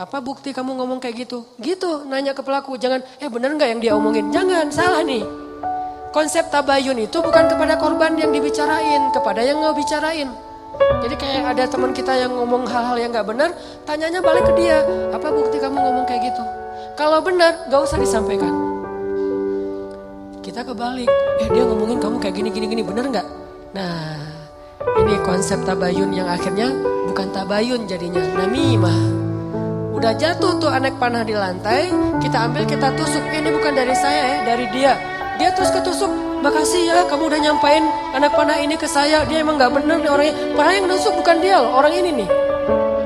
Apa bukti kamu ngomong kayak gitu? Gitu, nanya ke pelaku. Jangan, bener gak yang dia omongin? Jangan, salah nih. Konsep tabayun itu bukan kepada korban yang dibicarain, kepada yang ngebicarain. Jadi kayak ada teman kita yang ngomong hal-hal yang gak benar, tanyanya balik ke dia. Apa bukti kamu ngomong kayak gitu? Kalau benar, gak usah disampaikan. Kita kebalik, dia ngomongin kamu kayak gini, bener gak? Nah, ini konsep tabayun yang akhirnya bukan tabayun jadinya, namimah. Udah jatuh tuh anak panah di lantai, kita ambil, kita tusuk. Ini bukan dari saya dari dia. Dia terus ketusuk, makasih ya kamu udah nyampain anak panah ini ke saya. Dia emang gak bener nih orangnya. Padahal yang nusuk bukan dia loh, orang ini nih.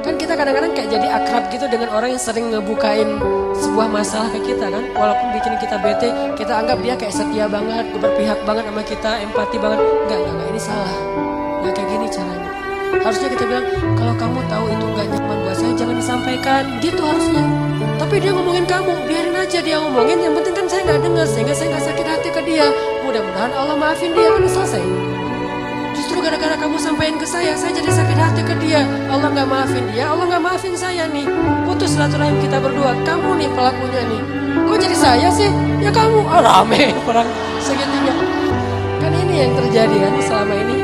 Kan kita kadang-kadang kayak jadi akrab gitu dengan orang yang sering ngebukain sebuah masalah ke kita kan. Walaupun bikin kita bete, kita anggap dia kayak setia banget, berpihak banget sama kita, empati banget. Enggak, ini salah. Nggak kayak gini caranya. Harusnya kita bilang, kalau kamu tahu itu gak nyaman buat saya, jangan disampaikan. Gitu harusnya. Tapi dia ngomongin kamu, biarin aja dia ngomongin. Yang penting kan saya gak dengar, sehingga saya gak sakit hati ke dia. Mudah-mudahan Allah maafin dia, kan selesai. Justru gara-gara kamu sampaikan ke saya jadi sakit hati ke dia. Allah gak maafin dia, Allah gak maafin saya nih. Putus silaturahim kita berdua. Kamu nih pelakunya nih. Kok jadi saya sih? Ya kamu. Rame perang segitunya. Kan ini yang terjadi kan selama ini.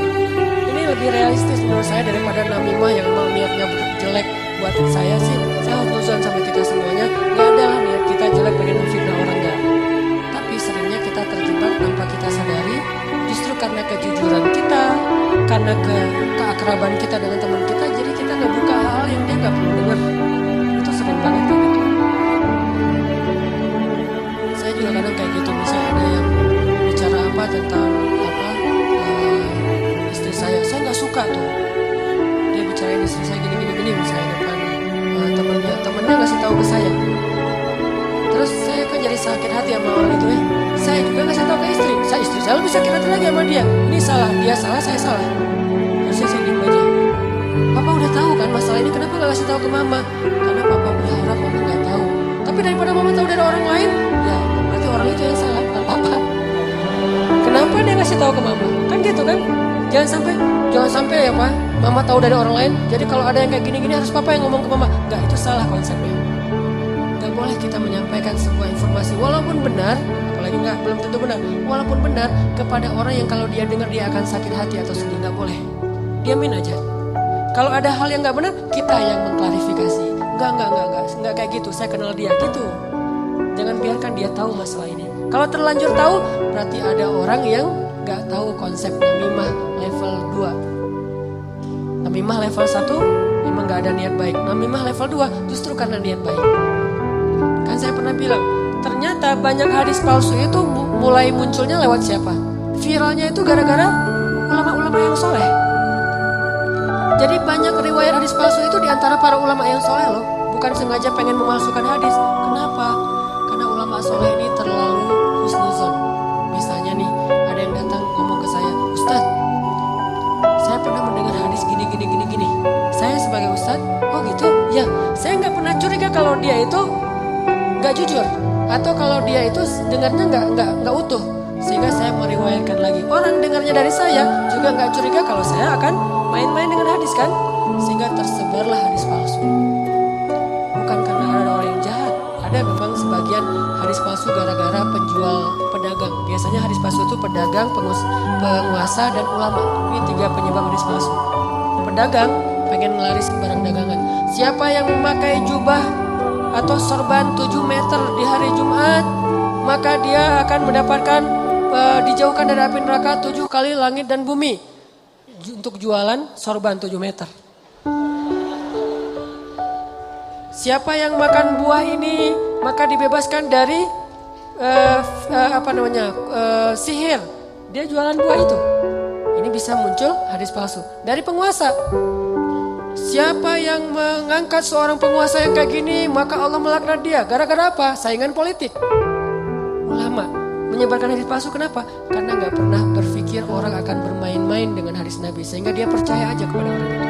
Lebih realistis menurut saya daripada namimah yang memang niatnya jelek. Buat saya sih, saya husnuzon sama kita semuanya. Gak ada lah niat kita jelek pengen memfitnah orang, gak. Tapi seringnya kita terjebak tanpa kita sadari. Justru karena kejujuran kita, karena keakraban kita dengan teman kita, jadi kita ngebuka hal yang dia gak perlu dengar. Itu sering banget kayak gitu. Saya juga kadang kayak gitu, misalnya ada yang bicara apa tentang saya nggak suka tuh dia bicarain istri saya gini misalnya depan temennya ngasih tahu ke saya. Terus saya kan jadi sakit hati sama orang itu. Saya juga ngasih tahu ke istri saya lebih sakit hati lagi sama dia. Ini salah, dia salah, saya salah. Harusnya saya diem aja. Papa udah tahu kan masalah ini, kenapa nggak kasih tahu ke mama? Karena papa berharap mama nggak tahu. Tapi daripada mama tahu dari orang lain, ya berarti orang itu yang salah, bukan papa. Kenapa dia ngasih tahu ke mama? Kan gitu kan? Jangan sampai ya Pak, mama tahu dari orang lain. Jadi kalau ada yang kayak gini-gini harus papa yang ngomong ke mama. Enggak, itu salah konsepnya. Enggak boleh kita menyampaikan sebuah informasi walaupun benar, apalagi belum tentu benar. Walaupun benar kepada orang yang kalau dia dengar dia akan sakit hati atau sedih, enggak boleh. Diamin aja. Kalau ada hal yang enggak benar, kita yang mengklarifikasi. Enggak kayak gitu. Saya kenal dia gitu. Jangan biarkan dia tahu masalah ini. Kalau terlanjur tahu, berarti ada orang yang gak tahu konsep namimah level 2. Namimah level 1 memang gak ada niat baik. Namimah level 2 justru karena niat baik. Kan saya pernah bilang, ternyata banyak hadis palsu itu mulai munculnya lewat siapa? Viralnya itu gara-gara ulama-ulama yang soleh. Jadi banyak riwayat hadis palsu itu diantara para ulama yang soleh loh. Bukan sengaja pengen memalsukan hadis. Kenapa? Karena ulama soleh ini terlalu husnuzon. Misalnya nih, ada yang datang ngomong ke saya, Ustadz, saya pernah mendengar hadis gini. Saya sebagai Ustadz, oh gitu? Ya, saya nggak pernah curiga kalau dia itu nggak jujur, atau kalau dia itu dengarnya nggak utuh, sehingga saya meriwayatkan lagi. Orang dengarnya dari saya juga nggak curiga kalau saya akan main-main dengan hadis kan, sehingga tersebarlah hadis palsu. Bukan karena ada orang yang jahat, ada memang sebagian hadis palsu gara-gara pedagang. Biasanya hadis palsu itu pedagang, penguasa, dan ulama. Ini 3 penyebab hadis palsu. Pedagang pengen ngelaris barang dagangan. Siapa yang memakai jubah atau sorban 7 meter di hari Jumat, maka dia akan mendapatkan dijauhkan dari api neraka 7 kali langit dan bumi. Untuk jualan sorban 7 meter. Siapa yang makan buah ini, maka dibebaskan dari sihir. Dia jualan buah itu. Ini bisa muncul hadis palsu dari penguasa. Siapa yang mengangkat seorang penguasa yang kayak gini, maka Allah melaknat dia. Gara-gara apa? Saingan politik. Ulama menyebarkan hadis palsu, kenapa? Karena gak pernah berpikir orang akan bermain-main dengan hadis Nabi, sehingga dia percaya aja kepada orang itu.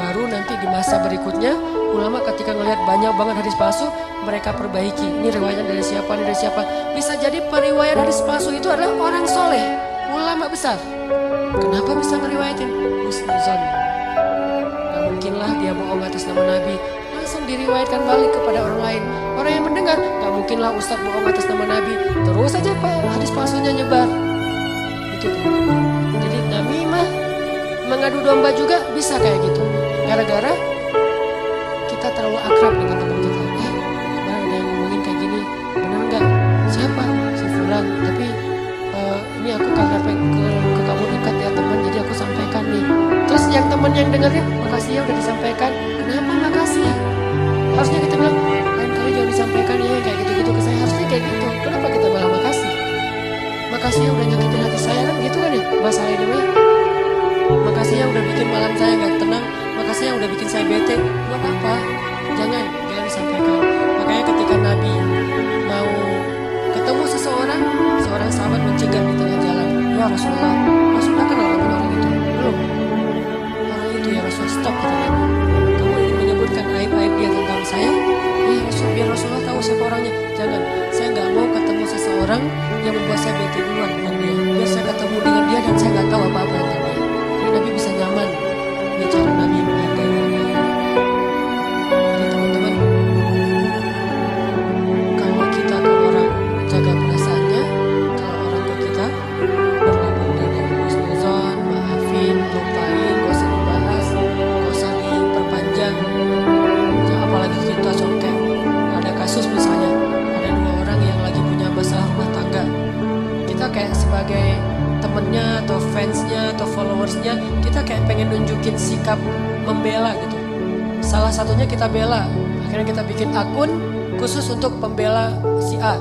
Baru nanti di masa berikutnya, ulama ketika ngelihat banyak banget hadis palsu, mereka perbaiki. Ini riwayat dari siapa, ini dari siapa. Bisa jadi periwayat hadis palsu itu adalah orang soleh, ulama besar. Kenapa bisa meriwayatin? Husnuzon. Gak mungkinlah dia bohong atas nama Nabi. Langsung diriwayatkan balik kepada orang lain. Orang yang mendengar, gak mungkinlah Ustadz bohong atas nama Nabi. Terus saja hadis palsunya nyebar. Itu teman-teman. Jadi namimah, mengadu domba juga bisa kayak gitu. Gara-gara kita terlalu akrab dengan teman kita. Kemarin ada yang ngomongin kayak gini, benar nggak? Siapa? Si Fulan. Tapi ini aku karena ke kamu dekat ya teman, jadi aku sampaikan nih. Terus yang teman yang dengarnya, makasih ya udah disampaikan. Kenapa makasih? Harusnya kita bilang, lain kali jangan disampaikan ya kayak gitu-gitu ke saya. Harusnya kayak gitu. Kenapa kita malah makasih? Makasih ya udah nyakitin hati saya kan gitu kan ya bahasa lainnya. Makasih ya udah bikin malam saya gak tenang. Makasih ya udah bikin saya bete. Buat apa? Jangan disampaikan. Makanya ketika Nabi mau ketemu seseorang sahabat mencegah di tengah jalan. Ya Rasulullah kenal orang itu? Belum. Orang itu ya Rasul, stop kata Nabi. Kamu ingin menyebutkan aib-aib dia tentang saya? Ya Rasul, biar Rasulullah tahu siapa orangnya. Jangan, saya gak mau ketemu seseorang yang membuat saya bete duluan dengan dia. Biar saya ketemu dengan dia dan saya gak tahu apa-apa tentang dia. Jadi Nabi bisa nyaman. Ini cara Nabi menghargai orang lain. Jadi teman-teman, kalau kita ke orang jaga perasaannya, kalau orang ke kita berlapang dada, husnuzon, maafin, lupain, gak usah dibahas, gak usah diperpanjang. Apalagi kita contoh, ada kasus misalnya, ada 2 orang yang lagi punya masalah rumah tangga. Kita kayak sebagai temennya atau fansnya atau followersnya, kita kayak pengen nunjukin sikap membela gitu. Salah satunya kita bela, akhirnya kita bikin akun khusus untuk pembela si A,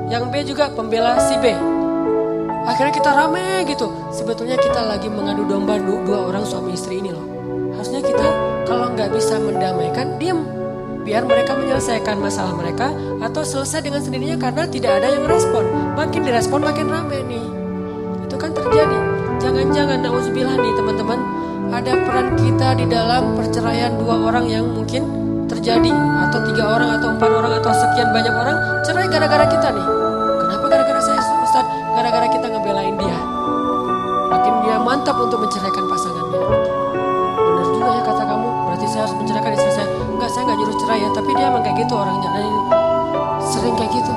yang B juga pembela si B. Akhirnya kita rame gitu. Sebetulnya kita lagi mengadu domba 2 orang suami istri ini loh. Harusnya kita kalau nggak bisa mendamaikan, diem. Biar mereka menyelesaikan masalah mereka atau selesai dengan sendirinya karena tidak ada yang respon. Makin direspon makin rame nih. Itu kan terjadi. Jangan-jangan nauzubillah nih teman-teman, ada peran kita di dalam perceraian 2 orang yang mungkin terjadi, atau 3 orang atau 4 orang atau sekian banyak orang cerai gara-gara kita nih. Kenapa gara-gara saya Ustaz? Gara-gara kita ngebelain dia. Makin dia mantap untuk menceraikan pasangannya. Benar juga ya kata kamu, berarti saya harus menceraikan istri saya. Enggak, saya nggak nyuruh cerai ya, tapi dia emang kayak gitu orangnya. Dan sering kayak gitu.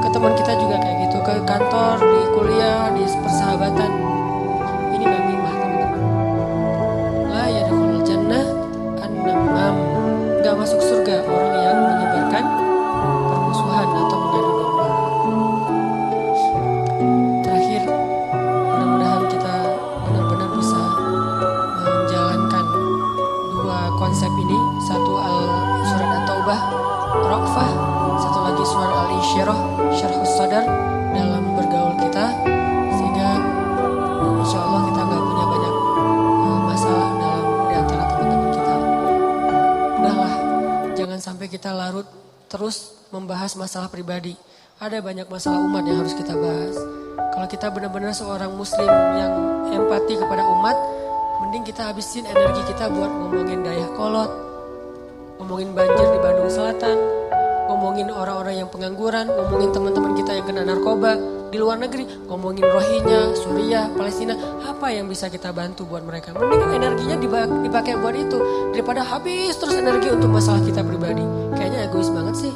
Ke teman kita juga kayak gitu, ke kantor, di kuliah, di persahabatan. Ini namimah teman-teman. La yadkhulul jannah an-namam. Gak masuk surga orang yang menyebarkan permusuhan atau mengadu domba. Terakhir, mudah-mudahan kita benar-benar bisa menjalankan 2 konsep ini. Satu surat At-Taubah, Ra'fah. Satu lagi surat Al-Insyirah, Syarhus Sadar, dalam bergaul kita. Sehingga insya Allah kita gak punya banyak masalah di antara teman-teman kita. Udahlah, jangan sampai kita larut terus membahas masalah pribadi. Ada banyak masalah umat yang harus kita bahas. Kalau kita benar-benar seorang muslim yang empati kepada umat, mending kita habisin energi kita buat ngomongin Dayakolot, ngomongin banjir di Bandung Selatan, ngomongin orang-orang yang pengangguran, ngomongin teman-teman kita yang kena narkoba di luar negeri, ngomongin Rohingya, Suriah, Palestina. Apa yang bisa kita bantu buat mereka? Mending energinya dipakai buat itu daripada habis terus energi untuk masalah kita pribadi. Kayaknya egois banget sih.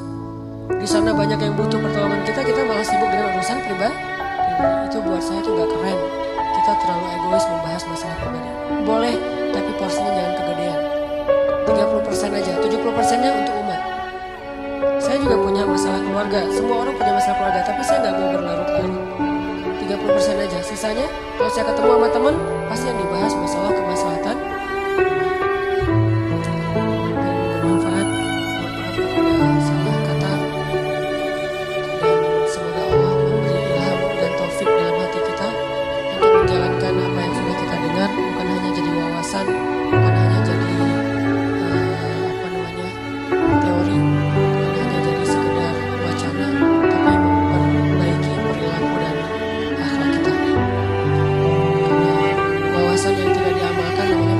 Di sana banyak yang butuh pertolongan kita malah sibuk dengan urusan pribadi. Itu buat saya itu gak keren. Kita terlalu egois membahas masalah pribadi. Boleh, tapi porsinya jangan kegedean. 30% aja, 70%-nya untuk umat. Saya juga punya masalah keluarga. Semua orang punya masalah keluarga, tapi saya gak mau berlarut-larut. 30% aja. Sisanya, kalau saya ketemu sama teman, pasti yang dibahas masalah kemaslahatan. Dan bermanfaat. Mohon maaf kalau ada salah kata. Dan semoga Allah memberi ilham dan taufik dalam hati kita untuk menjalankan apa yang sudah kita dengar. Bukan hanya jadi wawasan, bukan hanya jadi teori, bukan hanya jadi sekedar wacana, tapi memperbaiki perilaku dan akhlak kita. Karena wawasan yang tidak diamalkan namanya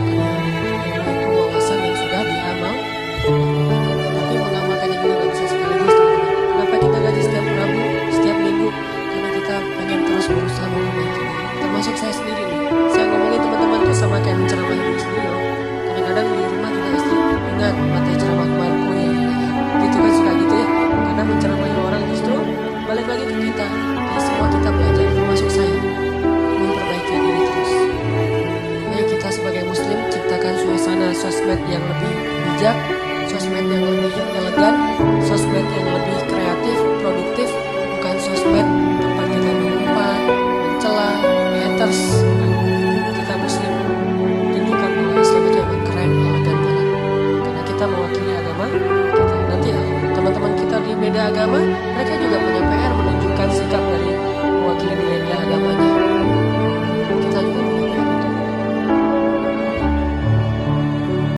yang lebih bijak, sosmed yang lebih elegan, sosmed yang lebih kreatif, produktif, bukan sosmed tempat kita mengumpat, mencela, haters. Kita muslim tunjukkan bahwa Islam itu emang keren, elegan banget. Karena kita mewakili agama kita. Nanti teman-teman kita di beda agama, mereka juga